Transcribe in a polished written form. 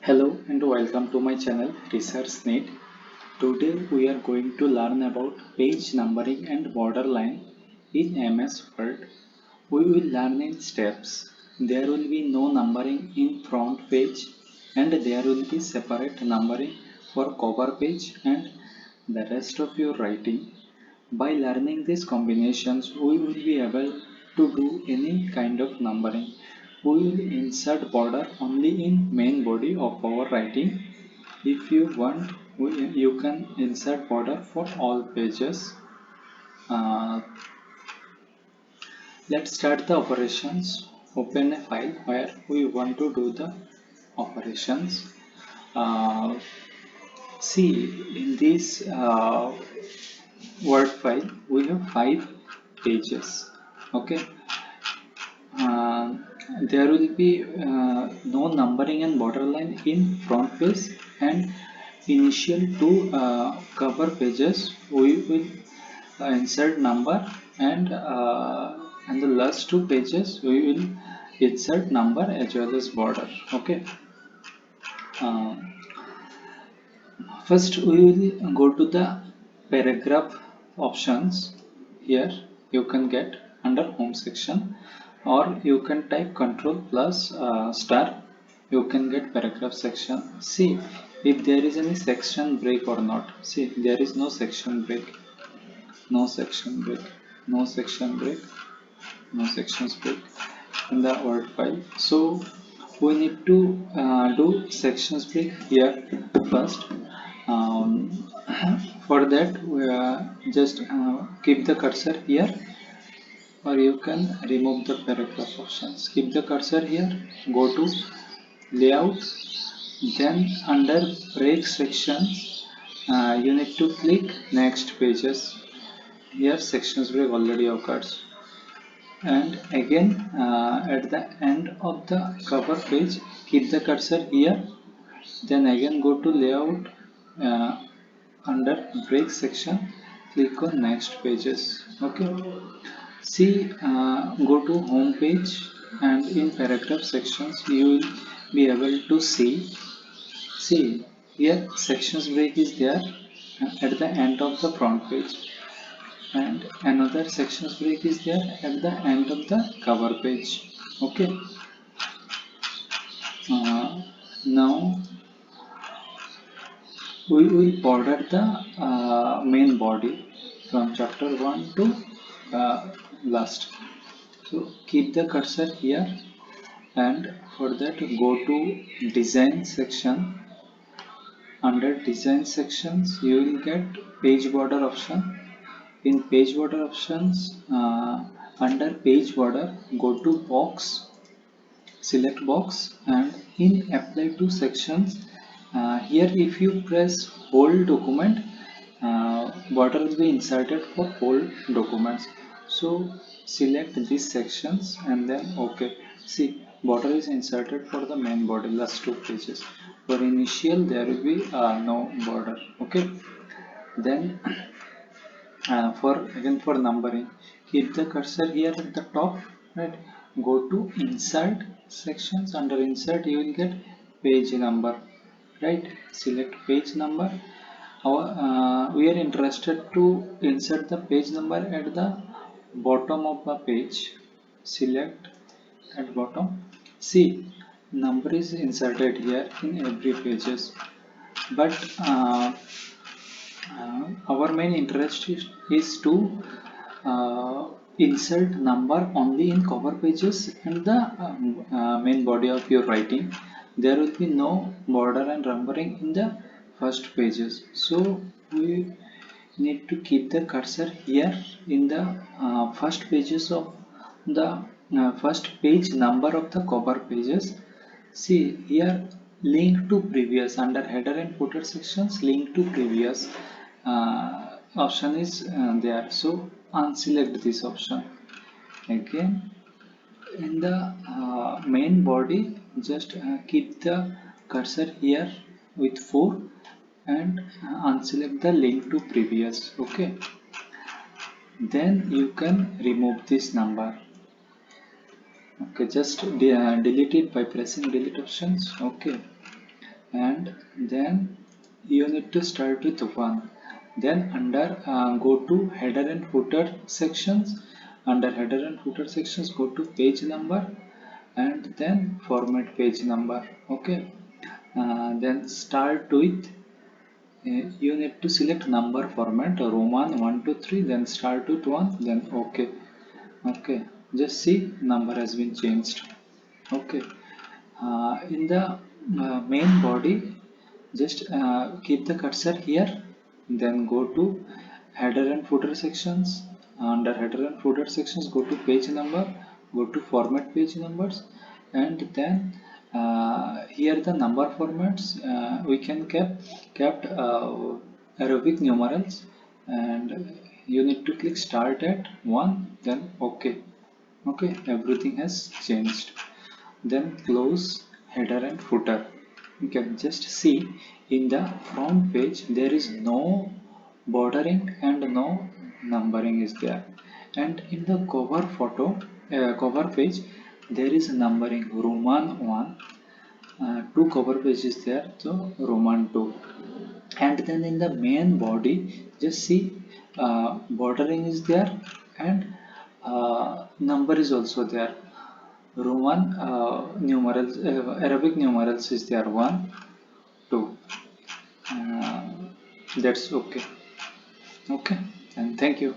Hello and welcome to my channel ResearchNet. Today we are going to learn about page numbering and borderline in MS Word. We will learn in steps. There will be no numbering in front page and there will be separate numbering for cover page and the rest of your writing. By learning these combinations, we will be able to do any kind of numbering. We will insert border only in main body of our writing. If you want, you can insert border for all pages. Uh, let's start the operations. Open a file where we want to do the operations. Uh, See, in this Word file, we have 5 pages. Okay, uh, there will be no numbering and borderline in front page, and initial two cover pages we will insert number, and the last 2 pages we will insert number as well as border. Okay, uh, first we will go to the paragraph options. Here you can get under home section, or you can type control plus star. You can get paragraph section. See if there is any section break or not. See, there is no section break, no section break, no section break, no sections break in the Word file. So we need to do sections break here first. um, for that we just keep the cursor here, or you can remove the paragraph options. Keep the cursor here, go to layout, then under break sections you need to click next pages. Here sections break already occurs, and again at the end of the cover page keep the cursor here, then again go to layout, uh, under break section click on next pages. Okay, see, go to home page, and in paragraph sections you will be able to see here sections break is there at the end of the front page, and another sections break is there at the end of the cover page. Okay, now we will border the main body from chapter 1 to last. So keep the cursor here, and for that go to design section. Under design sections you will get page border option. In page border options, under page border go to box, select box, and in apply to sections, here if you press whole document, border will be inserted for whole documents. So select these sections and then okay. See, border is inserted for the main body last 2 pages. For initial there will be no border. Okay, then for numbering, keep the cursor here at the top, right? Go to insert sections. Under insert you will get page number, right? Select page number. We are interested to insert the page number at the bottom of the page. Select at bottom. See, number is inserted here in every pages, but our main interest is to insert number only in cover pages and the main body of your writing. There will be no border and numbering in the first pages. So we need to keep the cursor here in the first pages of the first page number of the cover pages. See here, link to previous under header and footer sections, link to previous option is there. So unselect this option. Again, in the main body just keep the cursor here with 4, and unselect the link to previous. Okay, then you can remove this number. Okay, just delete it by pressing delete options. Okay, and then you need to start with 1. Then under go to header and footer sections. Under header and footer sections, go to page number and then format page number. Okay, then start with you need to select number format Roman 1 to 3, then start with 1, then okay. Okay, just see number has been changed. Okay, in the main body, just keep the cursor here, then go to header and footer sections. Under header and footer sections, go to page number, go to format page numbers, and then here the number formats we can kept Arabic numerals, and you need to click start at 1, then okay. Okay, everything has changed. Then close header and footer. You can just see in the front page there is no bordering and no numbering is there, and in the cover photo cover page there is numbering Roman 1, 2 cover pages there, so Roman 2, and then in the main body just see bordering is there and number is also there. Roman numerals, Arabic numerals is there 1, 2. Uh, that's okay. Okay, and thank you.